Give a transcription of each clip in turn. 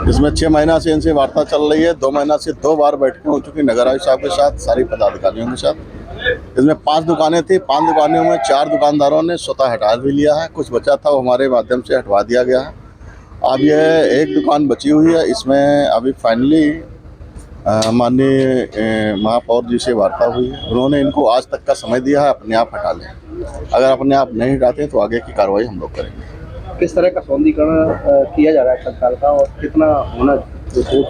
इसमें 6 महीना से इनसे वार्ता चल रही है। 2 महीना से 2 बार बैठकें हो चुकी नगर आयुक्त साहब के साथ, सारी पदाधिकारियों के साथ। इसमें 5 दुकानें थी, 5 दुकानों में 4 दुकानदारों ने स्वतः हटा भी लिया है, कुछ बचा था वो हमारे माध्यम से हटवा दिया गया है। अब यह एक दुकान बची हुई है, इसमें अभी फाइनली माननीय महापौर जी से वार्ता हुई है। उन्होंने इनको आज तक का समय दिया है, अपने आप हटा लें। अगर अपने आप नहीं हटाते तो आगे की कार्रवाई हम लोग करेंगे। किस तरह का सौंदर्यीकरण किया जा रहा है अचल ताल का और कितना होना?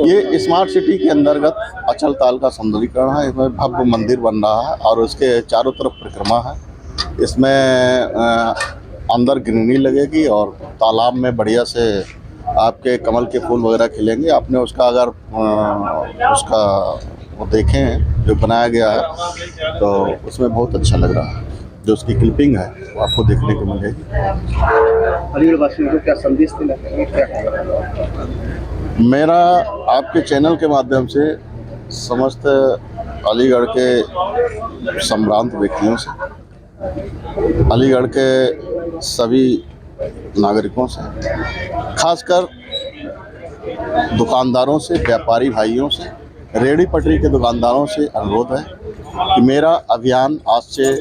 ये स्मार्ट सिटी के अंतर्गत अचल ताल का सौंदर्यीकरण है। इसमें भव्य मंदिर बन रहा है और उसके चारों तरफ परिक्रमा है। इसमें अंदर ग्रीनरी लगेगी और तालाब में बढ़िया से आपके कमल के फूल वगैरह खिलेंगे। आपने उसका अगर उसका वो देखें जो बनाया गया है तो उसमें बहुत अच्छा लग रहा है। जो उसकी क्लिपिंग है वो आपको देखने को मिलेगी। अलीगढ़ वासियों को क्या संदेश देना चाहिए, क्या? मेरा आपके चैनल के माध्यम से समस्त अलीगढ़ के संभ्रांत व्यक्तियों से, अलीगढ़ के सभी नागरिकों से, खासकर दुकानदारों से, व्यापारी भाइयों से, रेहड़ी पटरी के दुकानदारों से अनुरोध है कि मेरा अभियान आज से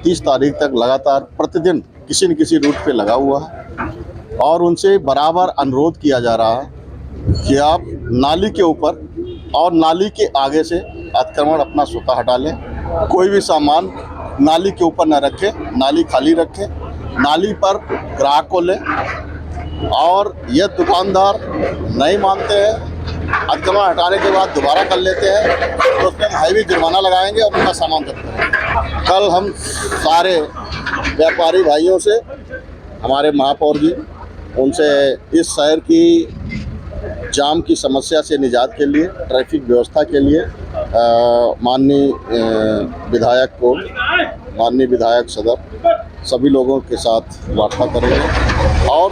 30 तारीख तक लगातार प्रतिदिन किसी न किसी रूट पे लगा हुआ है और उनसे बराबर अनुरोध किया जा रहा है कि आप नाली के ऊपर और नाली के आगे से अतिक्रमण अपना स्वतः हटा लें। कोई भी सामान नाली के ऊपर न रखें, नाली खाली रखें, नाली पर ग्राहक को लें। और ये दुकानदार नहीं मानते हैं, अतिक्रमण हटाने के बाद दोबारा कर लेते हैं तो उसमें हैवी जुर्माना लगाएंगे और उनका सामान जब्त करेंगे। कल हम सारे व्यापारी भाइयों से, हमारे महापौर जी, उनसे इस शहर की जाम की समस्या से निजात के लिए, ट्रैफिक व्यवस्था के लिए माननीय विधायक को, माननीय विधायक सदर, सभी लोगों के साथ वार्ता करेंगे और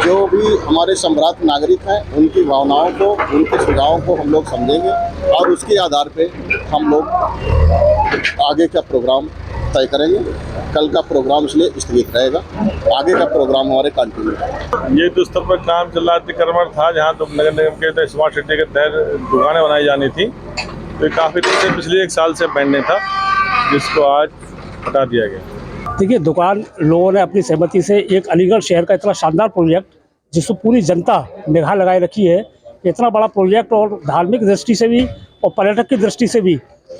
जो भी हमारे सम्राट नागरिक हैं उनकी भावनाओं को, उनके सुझावों को हम लोग समझेंगे और उसके आधार पे हम लोग आगे का प्रोग्राम तय करेंगे। कल का प्रोग्राम इसलिए स्थगित रहेगा, आगे का प्रोग्राम हमारे कंटिन्यू। ये तो स्तर पर काम चल रहा अतिक्रमण था जहाँ तो नगर निगम के स्मार्ट सिटी के तहत दुकानें बनाई जानी थी, तो काफ़ी दिन से पिछले 1 साल से पेंडिंग था, जिसको आज हटा दिया गया। देखिए, दुकान लोगों ने अपनी सहमति से एक अलीगढ़ शहर का इतना शानदार प्रोजेक्ट जिसको पूरी जनता निगाह लगाए रखी है, इतना बड़ा प्रोजेक्ट और धार्मिक दृष्टि से भी और पर्यटक की दृष्टि से भी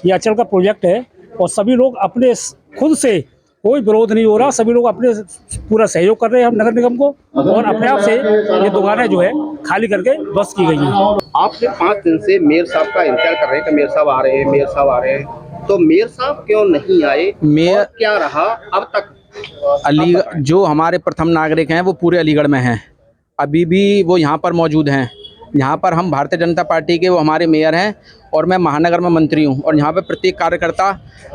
ये अचल का प्रोजेक्ट है और सभी लोग अपने खुद से, कोई विरोध नहीं हो रहा, सभी लोग अपने पूरा सहयोग कर रहे हैं हम नगर निगम को और अपने आप से ये दुकानें जो है खाली करके बस की गई हैं। आपने 5 दिन से मेयर साहब का इंतजार कर रहे हैं कि मेयर साहब आ रहे हैं, मेयर साहब आ रहे हैं, तो मेयर साहब क्यों नहीं आए? मेयर क्या रहा अब तक? अलीगढ़ जो हमारे प्रथम नागरिक हैं वो पूरे अलीगढ़ में हैं, अभी भी वो यहाँ पर मौजूद हैं। यहाँ पर हम भारतीय जनता पार्टी के, वो हमारे मेयर हैं और मैं महानगर में मंत्री हूँ और यहाँ पर प्रत्येक कार्यकर्ता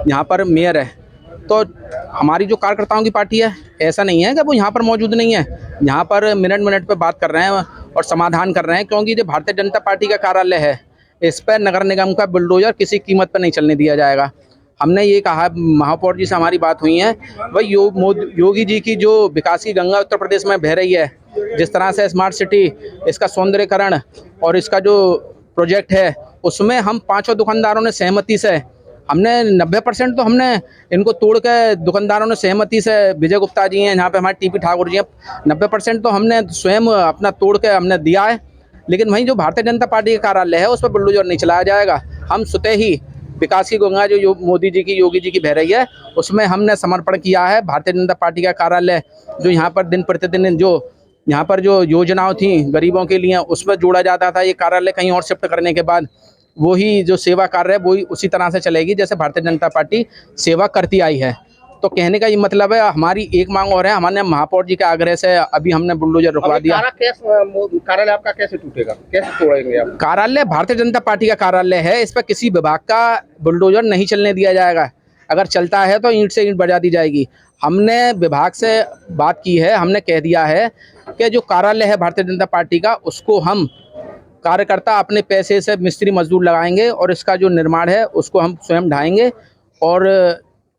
यहाँ पर मेयर है। तो हमारी जो कार्यकर्ताओं की पार्टी है, ऐसा नहीं है कि वो यहाँ पर मौजूद नहीं है, यहाँ पर मिनट मिनट पे बात कर रहे हैं और समाधान कर रहे हैं, क्योंकि जो भारतीय जनता पार्टी का कार्यालय है इस पर नगर निगम का बुलडोजर किसी कीमत पर नहीं चलने दिया जाएगा। हमने ये कहा, महापौर जी से हमारी बात हुई है, भाई योगी जी की जो विकास की गंगा उत्तर प्रदेश में बह रही है, जिस तरह से स्मार्ट सिटी, इसका सौंदर्यीकरण और इसका जो प्रोजेक्ट है उसमें हम 5 दुकानदारों ने सहमति से, हमने 90% तो हमने इनको तोड़ के, दुकानदारों ने सहमति से, विजय गुप्ता जी हैं यहाँ पे, हमारे टीपी ठाकुर जी हैं, 90% तो हमने स्वयं अपना तोड़ के हमने दिया है। लेकिन वहीं जो भारतीय जनता पार्टी का कार्यालय है उस पर बुलडोजर नहीं चलाया जाएगा। हम स्वतः ही विकास की गंगा जो मोदी जी की, योगी जी की बह रही है, उसमें हमने समर्पण किया है। भारतीय जनता पार्टी का कार्यालय जो यहाँ पर दिन प्रतिदिन जो यहाँ पर जो योजनाओं थी गरीबों के लिए उसमें जोड़ा जाता था, ये कार्यालय कहीं और शिफ्ट करने के बाद वही जो सेवा कार्य है वही उसी तरह से चलेगी जैसे भारतीय जनता पार्टी सेवा करती आई है। तो कहने का ये मतलब है, हमारी एक मांग और है, हमारे महापौर जी के आग्रह से अभी हमने बुलडोजर रुकवा दिया। कार्यालय आपका कैसे टूटेगा, कैसे तोड़ेंगे आप? कार्यालय भारतीय जनता पार्टी का कार्यालय है, इस पर किसी विभाग का बुलडोजर नहीं चलने दिया जाएगा। अगर चलता है तो ईंट से ईंट बजा दी जाएगी। हमने विभाग से बात की है, हमने कह दिया है कि जो कार्यालय है भारतीय जनता पार्टी का, उसको हम कार्यकर्ता अपने पैसे से मिस्त्री मजदूर लगाएंगे और इसका जो निर्माण है उसको हम स्वयं ढाएंगे और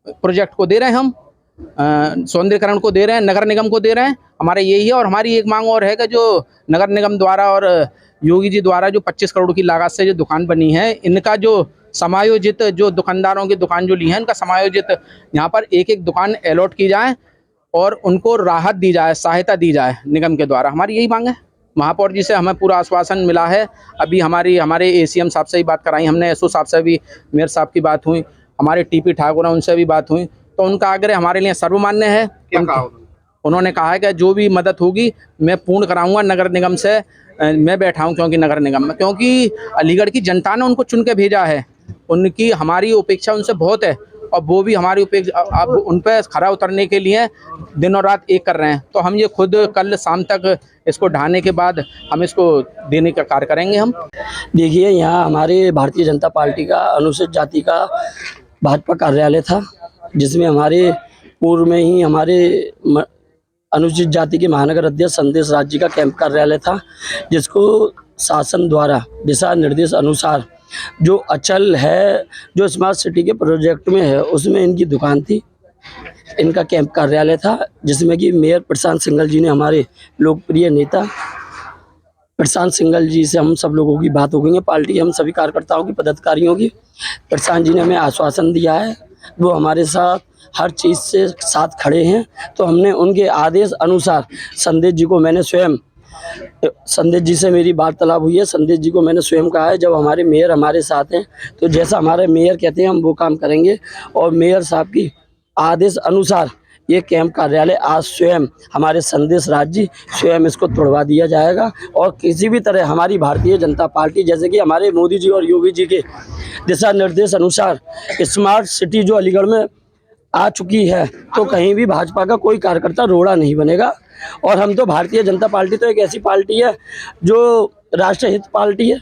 प्रोजेक्ट को दे रहे हैं हम। सौंदर्यीकरण को दे रहे हैं, नगर निगम को दे रहे हैं। हमारा यही है। और हमारी एक मांग और है कि जो नगर निगम द्वारा और योगी जी द्वारा जो 25 करोड़ की लागत से जो दुकान बनी है, इनका जो समायोजित, जो दुकानदारों की दुकान जो ली है, इनका समायोजित यहाँ पर एक एक दुकान अलॉट की जाए और उनको राहत दी जाए, सहायता दी जाए निगम के द्वारा। हमारी यही मांग है। महापौर जी से हमें पूरा आश्वासन मिला है। अभी हमारे एसीएम साहब से ही बात कराई हमने, एसओ साहब से भी, मेयर साहब की बात हुई, हमारे टीपी ठाकुर हैं उनसे भी बात हुई। तो उनका आग्रह हमारे लिए सर्वमान्य है। क्या कहा उन्होंने कहा है कि जो भी मदद होगी मैं पूर्ण कराऊंगा। नगर निगम से मैं बैठा हूं, क्योंकि नगर निगम में, क्योंकि अलीगढ़ की जनता ने उनको चुन के भेजा है। उनकी हमारी उपेक्षा उनसे बहुत है और वो भी हमारी उपेक्षा, अब उन पर खरा उतरने के लिए दिन और रात एक कर रहे हैं। तो हम ये खुद कल शाम तक इसको ढाने के बाद हम इसको देने का कार्य करेंगे। हम देखिए, यहाँ हमारे भारतीय जनता पार्टी का अनुसूचित जाति का भाजपा कार्यालय था, जिसमें हमारे पूर्व में ही हमारे अनुसूचित जाति के महानगर अध्यक्ष संदेश राज जी का कैंप कार्यालय था, जिसको शासन द्वारा दिशा निर्देश अनुसार जो अचल है, जो स्मार्ट सिटी के प्रोजेक्ट में है, उसमें इनकी दुकान थी, इनका कैंप कार्यालय था, जिसमें कि मेयर प्रशांत सिंघल जी ने, हमारे लोकप्रिय नेता प्रशांत सिंघल जी से हम सब लोगों की बात हो गई है, पार्टी हम सभी कार्यकर्ताओं की, पदाधिकारियों की। प्रशांत जी ने हमें आश्वासन दिया है, वो हमारे साथ हर चीज़ से साथ खड़े हैं। तो हमने उनके आदेश अनुसार संदेश जी को मैंने स्वयं, संदेश जी से मेरी वार्तालाप हुई है, संदेश जी को मैंने स्वयं कहा है, जब हमारे मेयर हमारे साथ हैं तो जैसा हमारे मेयर कहते हैं हम वो काम करेंगे। और मेयर साहब की आदेश अनुसार ये कैंप कार्यालय आज स्वयं हमारे संदेश राज जी स्वयं इसको तोड़वा दिया जाएगा। और किसी भी तरह हमारी भारतीय जनता पार्टी, जैसे कि हमारे मोदी जी और योगी जी के दिशा निर्देश अनुसार स्मार्ट सिटी जो अलीगढ़ में आ चुकी है, तो कहीं भी भाजपा का कोई कार्यकर्ता रोड़ा नहीं बनेगा। और हम तो भारतीय जनता पार्टी तो एक ऐसी पार्टी है जो राष्ट्रहित पार्टी है।